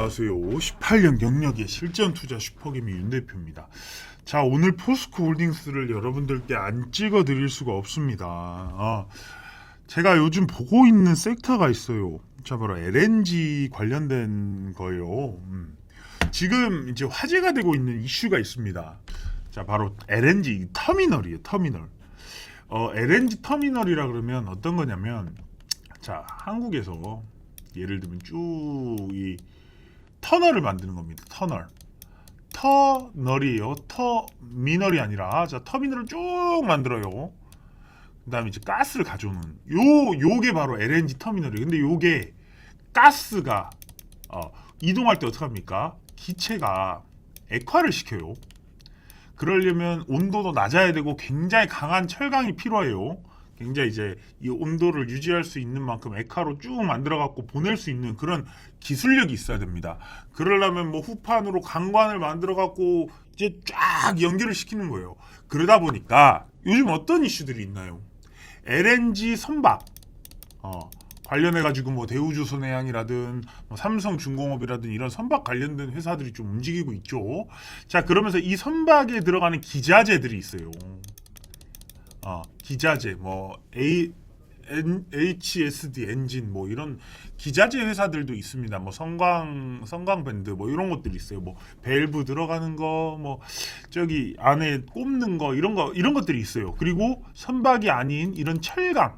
안녕하세요. 18년 경력의 실전 투자 슈퍼개미 윤 대표입니다. 자, 오늘 포스코 홀딩스를 여러분들께 안 찍어 드릴 수가 없습니다. 제가 요즘 보고 있는 섹터가 있어요. 자, 바로 LNG 관련된 거예요. 지금 이제 화제가 되고 있는 이슈가 있습니다. 자, 바로 LNG 터미널이에요. 터미널. LNG 터미널이라 그러면 어떤 거냐면, 자, 한국에서 예를 들면 쭉 이 터널을 만드는 겁니다. 터널이에요. 터미널이 아니라, 자, 터미널을 쭉 만들어요. 그다음에 이제 가스를 가져오는 요게 바로 LNG 터미널이에요. 근데 요게 가스가 이동할 때 어떻게 합니까? 기체가 액화를 시켜요. 그러려면 온도도 낮아야 되고 굉장히 강한 철강이 필요해요. 굉장히 이제 이 온도를 유지할 수 있는 만큼 액화로 쭉 만들어 갖고 보낼 수 있는 그런 기술력이 있어야 됩니다. 그러려면 뭐 후판으로 강관을 만들어 갖고 이제 쫙 연결을 시키는 거예요. 그러다 보니까 요즘 어떤 이슈들이 있나요? LNG 선박 관련해 가지고 뭐 대우조선해양이라든 뭐 삼성중공업이라든 이런 선박 관련된 회사들이 좀 움직이고 있죠. 자, 그러면서 이 선박에 들어가는 기자재들이 있어요. 기자재 뭐 HSD 엔진 뭐 이런 기자재 회사들도 있습니다. 뭐 성광 밴드 뭐 이런 것들이 있어요. 뭐 밸브 들어가는 거 뭐 저기 안에 꼽는 거 이런 것들이 있어요. 그리고 선박이 아닌 이런 철강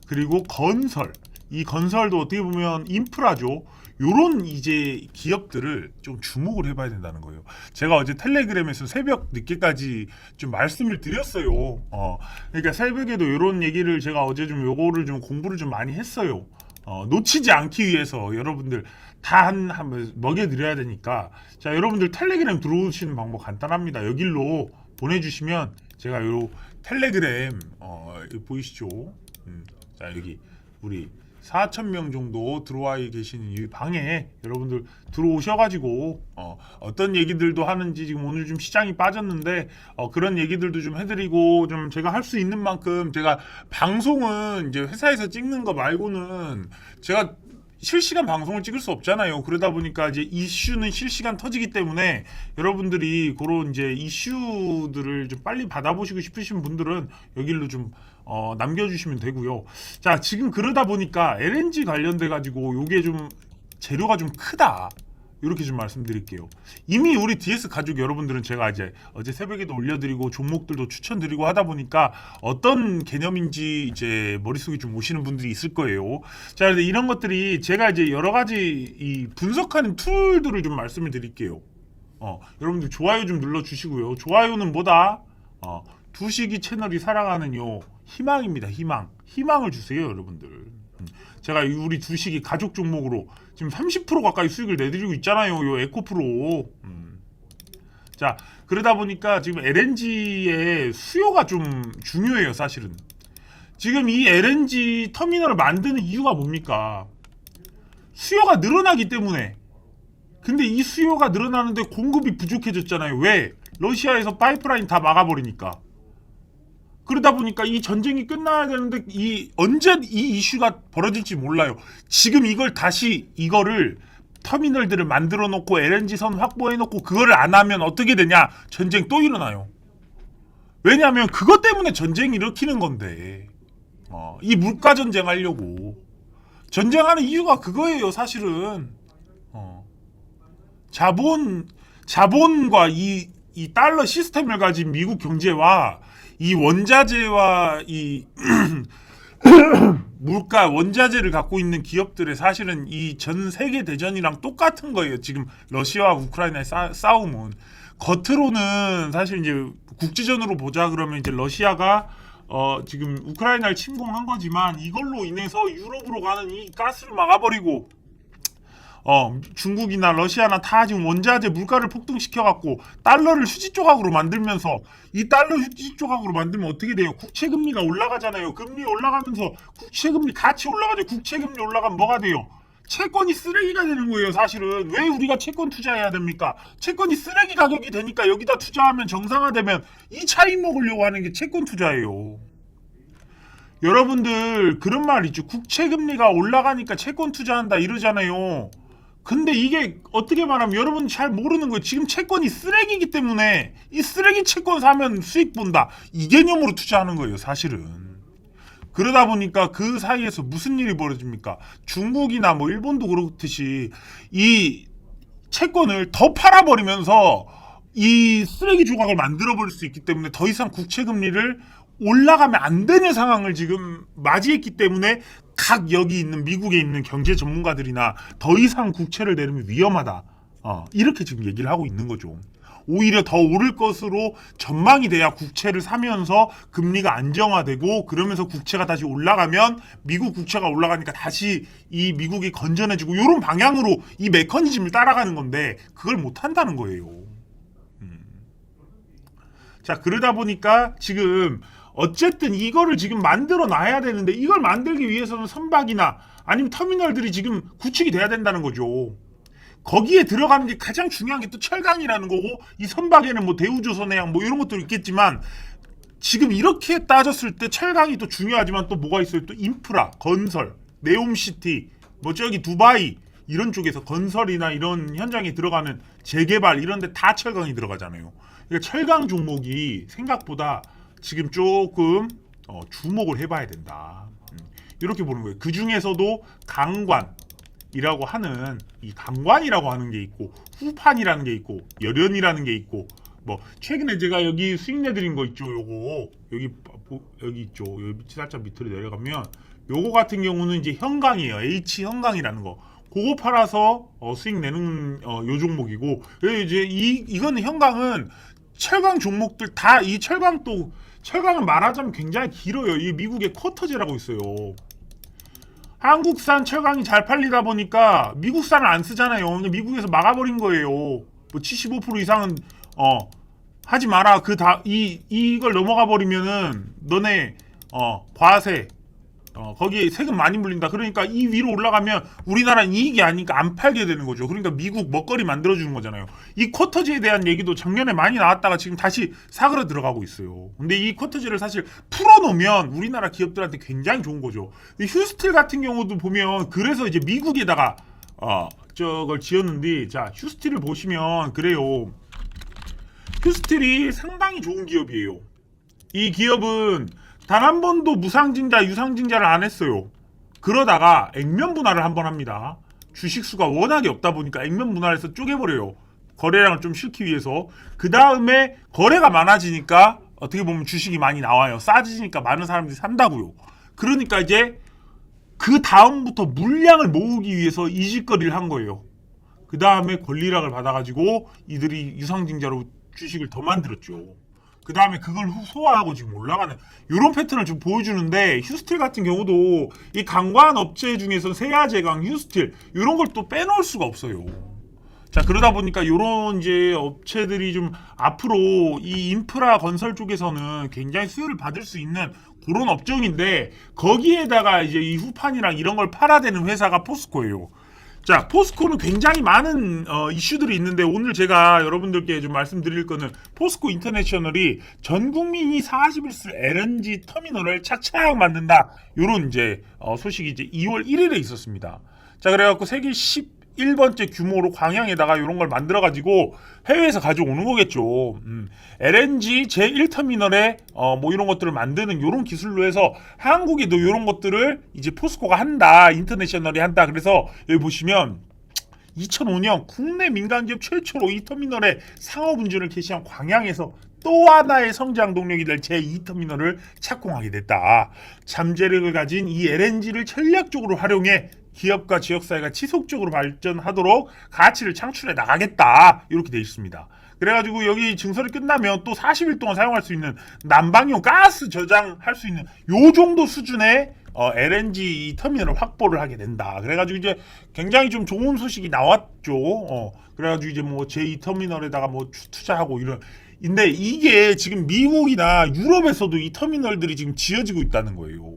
그리고 건설, 이 건설도 어떻게 보면 인프라죠. 요런 이제 기업들을 좀 주목을 해봐야 된다는 거예요. 제가 어제 텔레그램에서 새벽 늦게까지 좀 말씀을 드렸어요. 그러니까 새벽에도 요런 얘기를 제가 어제 좀 요거를 좀 공부를 좀 많이 했어요. 놓치지 않기 위해서 여러분들 다 한번 먹여드려야 되니까. 자, 여러분들 텔레그램 들어오시는 방법 간단합니다. 여기로 보내주시면 제가 요 텔레그램 보이시죠? 자, 여기 우리 4,000명 정도 들어와 계시는 이 방에 여러분들 들어오셔가지고 어떤 얘기들도 하는지, 지금 오늘 좀 시장이 빠졌는데 그런 얘기들도 좀 해드리고, 좀 제가 할 수 있는 만큼, 제가 방송은 이제 회사에서 찍는 거 말고는 제가 실시간 방송을 찍을 수 없잖아요. 그러다 보니까 이제 이슈는 실시간 터지기 때문에 여러분들이 그런 이제 이슈들을 좀 빨리 받아보시고 싶으신 분들은 여기로 좀 남겨주시면 되고요. 자, 지금 그러다 보니까 LNG 관련돼 가지고 요게 좀 재료가 좀 크다. 이렇게 좀 말씀드릴게요. 이미 우리 DS 가족 여러분들은 제가 이제 어제 새벽에도 올려드리고 종목들도 추천드리고 하다 보니까 어떤 개념인지 이제 머릿속에 좀 오시는 분들이 있을 거예요. 자, 근데 이런 것들이 제가 이제 여러 가지 이 분석하는 툴들을 좀 말씀을 드릴게요. 여러분들 좋아요 좀 눌러주시고요. 좋아요는 뭐다? 두식이 채널이 살아가는 요 희망입니다. 희망을 주세요, 여러분들. 제가 우리 두식이 가족 종목으로 지금 30% 가까이 수익을 내드리고 있잖아요. 요 에코프로. 자, 그러다 보니까 지금 LNG의 수요가 좀 중요해요, 사실은. 지금 이 LNG 터미널을 만드는 이유가 뭡니까? 수요가 늘어나기 때문에. 근데 이 수요가 늘어나는데 공급이 부족해졌잖아요. 왜? 러시아에서 파이프라인 다 막아버리니까. 그러다 보니까 이 전쟁이 끝나야 되는데 언제 이 이슈가 벌어질지 몰라요. 지금 이거를 터미널들을 만들어 놓고 LNG 선 확보해 놓고 그거를 안 하면 어떻게 되냐? 전쟁 또 일어나요. 왜냐하면 그것 때문에 전쟁 일으키는 건데. 이 물가 전쟁 하려고. 전쟁하는 이유가 그거예요, 사실은. 자본과 이 달러 시스템을 가진 미국 경제와 이 원자재와 이 물가 원자재를 갖고 있는 기업들의 사실은 이 전 세계 대전이랑 똑같은 거예요. 지금 러시아와 우크라이나의 싸움은 겉으로는 사실 이제 국제전으로 보자 그러면 이제 러시아가 지금 우크라이나를 침공한 거지만 이걸로 인해서 유럽으로 가는 이 가스를 막아버리고 중국이나 러시아나 다 지금 원자재 물가를 폭등시켜갖고 달러를 휴지 조각으로 만들면서, 이 달러 휴지 조각으로 만들면 어떻게 돼요? 국채금리가 올라가잖아요. 금리 올라가면서 국채금리 같이 올라가죠. 국채금리 올라가면 뭐가 돼요? 채권이 쓰레기가 되는 거예요. 사실은 왜 우리가 채권 투자해야 됩니까? 채권이 쓰레기 가격이 되니까 여기다 투자하면 정상화되면 이 차익 먹으려고 하는 게 채권 투자예요. 여러분들 그런 말 있죠. 국채금리가 올라가니까 채권 투자한다 이러잖아요. 근데 이게 어떻게 말하면 여러분 잘 모르는 거예요. 지금 채권이 쓰레기이기 때문에 이 쓰레기 채권 사면 수익 본다. 이 개념으로 투자하는 거예요, 사실은. 그러다 보니까 그 사이에서 무슨 일이 벌어집니까? 중국이나 뭐 일본도 그렇듯이 이 채권을 더 팔아버리면서 이 쓰레기 조각을 만들어버릴 수 있기 때문에 더 이상 국채 금리를 올라가면 안 되는 상황을 지금 맞이했기 때문에 각 여기 있는 미국에 있는 경제 전문가들이나 더 이상 국채를 내리면 위험하다. 이렇게 지금 얘기를 하고 있는 거죠. 오히려 더 오를 것으로 전망이 돼야 국채를 사면서 금리가 안정화되고 그러면서 국채가 다시 올라가면 미국 국채가 올라가니까 다시 이 미국이 건전해지고 이런 방향으로 이 메커니즘을 따라가는 건데 그걸 못 한다는 거예요. 자, 그러다 보니까 지금 어쨌든 이거를 지금 만들어 놔야 되는데 이걸 만들기 위해서는 선박이나 아니면 터미널들이 지금 구축이 돼야 된다는 거죠. 거기에 들어가는 게 가장 중요한 게 또 철강이라는 거고 이 선박에는 뭐 대우조선해양 뭐 이런 것도 있겠지만 지금 이렇게 따졌을 때 철강이 또 중요하지만 또 뭐가 있어요? 또 인프라, 건설, 네옴시티, 뭐 저기 두바이 이런 쪽에서 건설이나 이런 현장에 들어가는 재개발 이런 데 다 철강이 들어가잖아요. 그러니까 철강 종목이 생각보다 지금 조금 주목을 해봐야 된다. 이렇게 보는 거예요. 그 중에서도 강관이라고 하는 이 강관이라고 하는 게 있고 후판이라는 게 있고 열연이라는 게 있고 뭐 최근에 제가 여기 수익 내드린 거 있죠. 요거 여기 있죠. 여기 살짝 밑으로 내려가면 요거 같은 경우는 이제 현강이에요. H 현강이라는 거. 그거 팔아서 수익 내는 요 종목이고 이제 이거는 현강은 철강 종목들 다 이 철강은 말하자면 굉장히 길어요. 이 미국의 쿼터제라고 있어요. 한국산 철강이 잘 팔리다 보니까 미국산을 안 쓰잖아요. 미국에서 막아버린 거예요. 뭐 75% 이상은 하지 마라. 이걸 넘어가 버리면은 너네 과세 거기에 세금 많이 물린다. 그러니까 이 위로 올라가면 우리나라는 이익이 아니니까 안 팔게 되는 거죠. 그러니까 미국 먹거리 만들어주는 거잖아요. 이 쿼터제에 대한 얘기도 작년에 많이 나왔다가 지금 다시 사그러 들어가고 있어요. 근데 이 쿼터제를 사실 풀어놓으면 우리나라 기업들한테 굉장히 좋은 거죠. 휴스틸 같은 경우도 보면 그래서 이제 미국에다가 저걸 지었는데 자 휴스틸을 보시면 그래요. 휴스틸이 상당히 좋은 기업이에요. 이 기업은 단 한 번도 무상증자, 유상증자를 안 했어요. 그러다가 액면 분할을 한번 합니다. 주식수가 워낙에 없다 보니까 액면 분할해서 쪼개버려요. 거래량을 좀 실기 위해서. 그 다음에 거래가 많아지니까 어떻게 보면 주식이 많이 나와요. 싸지니까 많은 사람들이 산다고요. 그러니까 이제 그 다음부터 물량을 모으기 위해서 이 짓거리를 한 거예요. 그 다음에 권리락을 받아가지고 이들이 유상증자로 주식을 더 만들었죠. 그 다음에 그걸 소화하고 지금 올라가는 이런 패턴을 좀 보여주는데 휴스틸 같은 경우도 이 강관 업체 중에서 세아제강, 휴스틸 이런 걸 또 빼놓을 수가 없어요. 자 그러다 보니까 이런 이제 업체들이 좀 앞으로 이 인프라 건설 쪽에서는 굉장히 수요를 받을 수 있는 그런 업종인데 거기에다가 이제 이 후판이랑 이런 걸 팔아대는 회사가 포스코예요. 자, 포스코는 굉장히 많은 이슈들이 있는데 오늘 제가 여러분들께 좀 말씀드릴 거는 포스코 인터내셔널이 전 국민이 41수 LNG 터미널을 차차약 만든다. 요런 이제 소식이 이제 2월 1일에 있었습니다. 자, 그래갖고 세계 11번째 규모로 광양에다가 이런 걸 만들어가지고 해외에서 가져오는 거겠죠. LNG 제1터미널에 뭐 이런 것들을 만드는 이런 기술로 해서 한국에도 이런 것들을 이제 포스코가 한다. 인터내셔널이 한다. 그래서 여기 보시면 2005년 국내 민간기업 최초로 이 터미널에 상업운전을 개시한 광양에서 또 하나의 성장 동력이 될 제2터미널을 착공하게 됐다. 잠재력을 가진 이 LNG를 전략적으로 활용해 기업과 지역사회가 지속적으로 발전하도록 가치를 창출해 나가겠다. 이렇게 되어 있습니다. 그래가지고 여기 증설이 끝나면 또 40일 동안 사용할 수 있는 난방용 가스 저장할 수 있는 요 정도 수준의 LNG 터미널을 확보를 하게 된다. 그래가지고 이제 굉장히 좀 좋은 소식이 나왔죠. 그래가지고 이제 뭐 제2터미널에다가 뭐 투자하고 이런. 근데 이게 지금 미국이나 유럽에서도 이 터미널들이 지금 지어지고 있다는 거예요.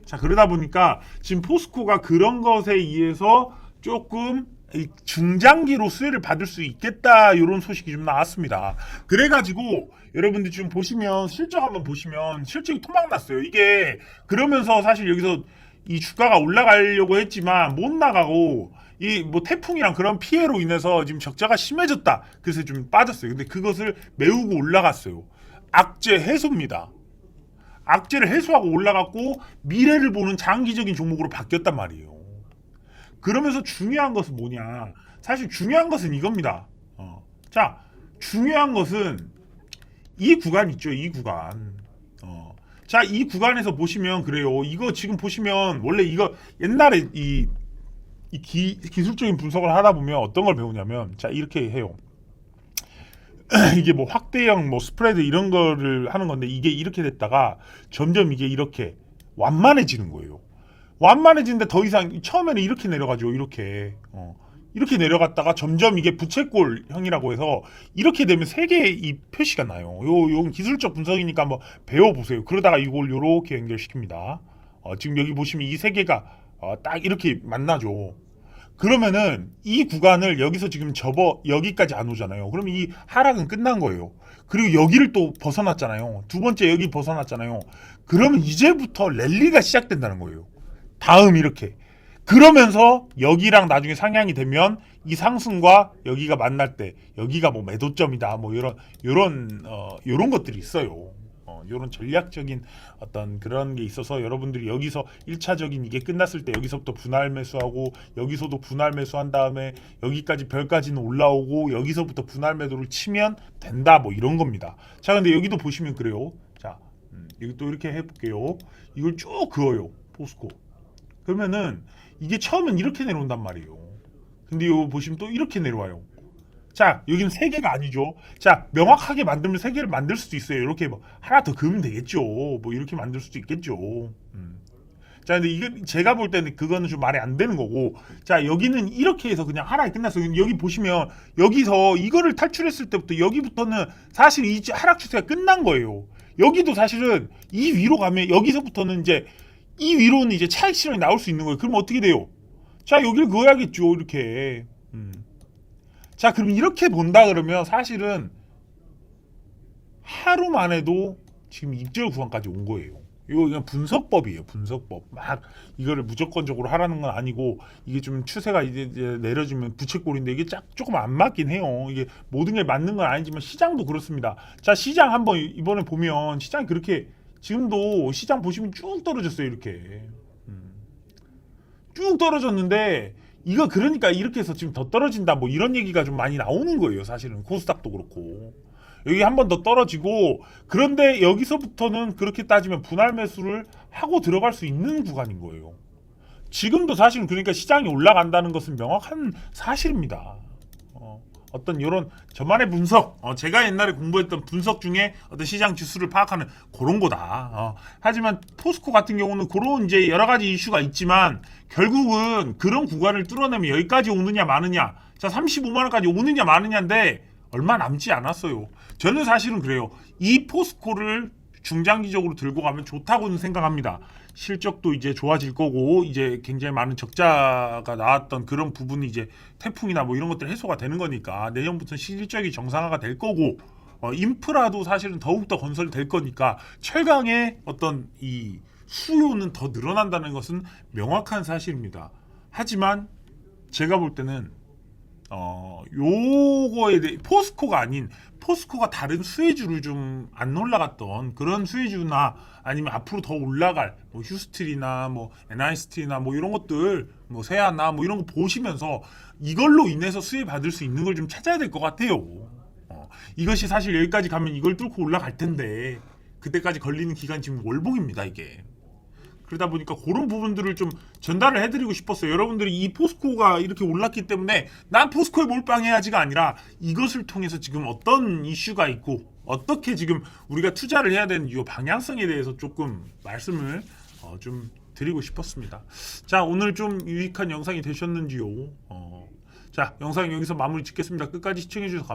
자 그러다 보니까 지금 포스코가 그런 것에 의해서 조금 중장기로 수혜를 받을 수 있겠다 이런 소식이 좀 나왔습니다. 그래가지고 여러분들 지금 보시면 실적 한번 보시면 실적이 토막났어요. 이게 그러면서 사실 여기서 이 주가가 올라가려고 했지만 못 나가고 이 뭐 태풍이랑 그런 피해로 인해서 지금 적자가 심해졌다. 그래서 좀 빠졌어요. 근데 그것을 메우고 올라갔어요. 악재 해소입니다. 악재를 해소하고 올라갔고 미래를 보는 장기적인 종목으로 바뀌었단 말이에요. 그러면서 중요한 것은 뭐냐? 사실 중요한 것은 이겁니다. 자, 중요한 것은 이 구간 있죠. 이 구간. 자, 이 구간에서 보시면 그래요. 이거 지금 보시면 원래 이거 옛날에 이 기술적인 분석을 하다 보면 어떤 걸 배우냐면, 자, 이렇게 해요. 이게 뭐 확대형 뭐 스프레드 이런 거를 하는 건데, 이게 이렇게 됐다가 점점 이게 이렇게 완만해지는 거예요. 완만해지는데 더 이상 처음에는 이렇게 내려가죠. 이렇게 이렇게 내려갔다가 점점 이게 부채꼴형이라고 해서 이렇게 되면 세 개의 이 표시가 나요. 요 기술적 분석이니까 한번 배워보세요. 그러다가 이걸 요렇게 연결시킵니다. 지금 여기 보시면 이 세 개가 딱 이렇게 만나죠. 그러면은 이 구간을 여기서 지금 접어 여기까지 안 오잖아요. 그럼 이 하락은 끝난 거예요. 그리고 여기를 또 벗어났잖아요. 두 번째 여기 벗어났잖아요. 그러면 이제부터 랠리가 시작된다는 거예요. 다음 이렇게. 그러면서 여기랑 나중에 상향이 되면 이 상승과 여기가 만날 때 여기가 뭐 매도점이다 뭐 요런 것들이 있어요. 요런 전략적인 어떤 그런 게 있어서 여러분들이 여기서 1차적인 이게 끝났을 때 여기서부터 분할 매수하고 여기서도 분할 매수한 다음에 여기까지 별까지는 올라오고 여기서부터 분할 매도를 치면 된다 뭐 이런 겁니다. 자, 근데 여기도 보시면 그래요. 자, 여기 또 이렇게 해볼게요. 이걸 쭉 그어요. 포스코. 그러면은 이게 처음엔 이렇게 내려온단 말이에요. 근데 이거 보시면 또 이렇게 내려와요. 자, 여기는 세 개가 아니죠. 자, 명확하게 만들면 세 개를 만들 수도 있어요. 이렇게 뭐 하나 더 그으면 되겠죠. 뭐 이렇게 만들 수도 있겠죠. 자, 근데 이게 제가 볼 때는 그거는 좀 말이 안 되는 거고. 자, 여기는 이렇게 해서 그냥 하락이 끝났어요. 여기 보시면 여기서 이거를 탈출했을 때부터 여기부터는 사실 이 하락 추세가 끝난 거예요. 여기도 사실은 이 위로 가면 여기서부터는 이제 이 위로는 이제 차익 실현이 나올 수 있는 거예요. 그럼 어떻게 돼요? 자, 여기를 그어야겠죠. 이렇게. 자, 그럼 이렇게 본다 그러면 사실은 하루 만에도 지금 입절 구간까지 온 거예요. 이거 그냥 분석법이에요. 분석법. 막 이거를 무조건적으로 하라는 건 아니고, 이게 좀 추세가 이제 내려지면 부채꼴인데 이게 조금 안 맞긴 해요. 이게 모든 게 맞는 건 아니지만 시장도 그렇습니다. 자, 시장 한번 이번에 보면 시장이 그렇게 지금도 시장 보시면 쭉 떨어졌어요. 이렇게 쭉 떨어졌는데 이거 그러니까 이렇게 해서 지금 더 떨어진다 뭐 이런 얘기가 좀 많이 나오는 거예요. 사실은 코스닥도 그렇고 여기 한 번 더 떨어지고, 그런데 여기서부터는 그렇게 따지면 분할 매수를 하고 들어갈 수 있는 구간인 거예요. 지금도 사실은 그러니까 시장이 올라간다는 것은 명확한 사실입니다. 어떤 이런 저만의 분석, 제가 옛날에 공부했던 분석 중에 어떤 시장 지수를 파악하는 그런 거다. 하지만 포스코 같은 경우는 그런 이제 여러 가지 이슈가 있지만 결국은 그런 구간을 뚫어내면 여기까지 오느냐 마느냐, 자 35만 원까지 오느냐 마느냐인데 얼마 남지 않았어요. 저는 사실은 그래요. 이 포스코를 중장기적으로 들고 가면 좋다고는 생각합니다. 실적도 이제 좋아질 거고, 이제 굉장히 많은 적자가 나왔던 그런 부분이 이제 태풍이나 뭐 이런 것들 해소가 되는 거니까 내년부터는 실적이 정상화가 될 거고, 인프라도 사실은 더욱더 건설이 될 거니까 철강의 어떤 이 수요는 더 늘어난다는 것은 명확한 사실입니다. 하지만 제가 볼 때는 요거에 대해 포스코가 아닌, 포스코가 다른 수혜주를 좀 안 올라갔던 그런 수혜주나 아니면 앞으로 더 올라갈 뭐 휴스틸이나 뭐 NIST나 뭐 이런 것들, 뭐 세아나 뭐 이런 거 보시면서 이걸로 인해서 수혜 받을 수 있는 걸 좀 찾아야 될 것 같아요. 이것이 사실 여기까지 가면 이걸 뚫고 올라갈 텐데 그때까지 걸리는 기간 지금 월봉입니다, 이게. 그러다 보니까 그런 부분들을 좀 전달을 해드리고 싶었어요. 여러분들이 이 포스코가 이렇게 올랐기 때문에 난 포스코에 몰빵해야지가 아니라 이것을 통해서 지금 어떤 이슈가 있고 어떻게 지금 우리가 투자를 해야 되는 이 방향성에 대해서 조금 말씀을 좀 드리고 싶었습니다. 자, 오늘 좀 유익한 영상이 되셨는지요? 자, 영상 여기서 마무리 짓겠습니다. 끝까지 시청해주셔서 감사합니다.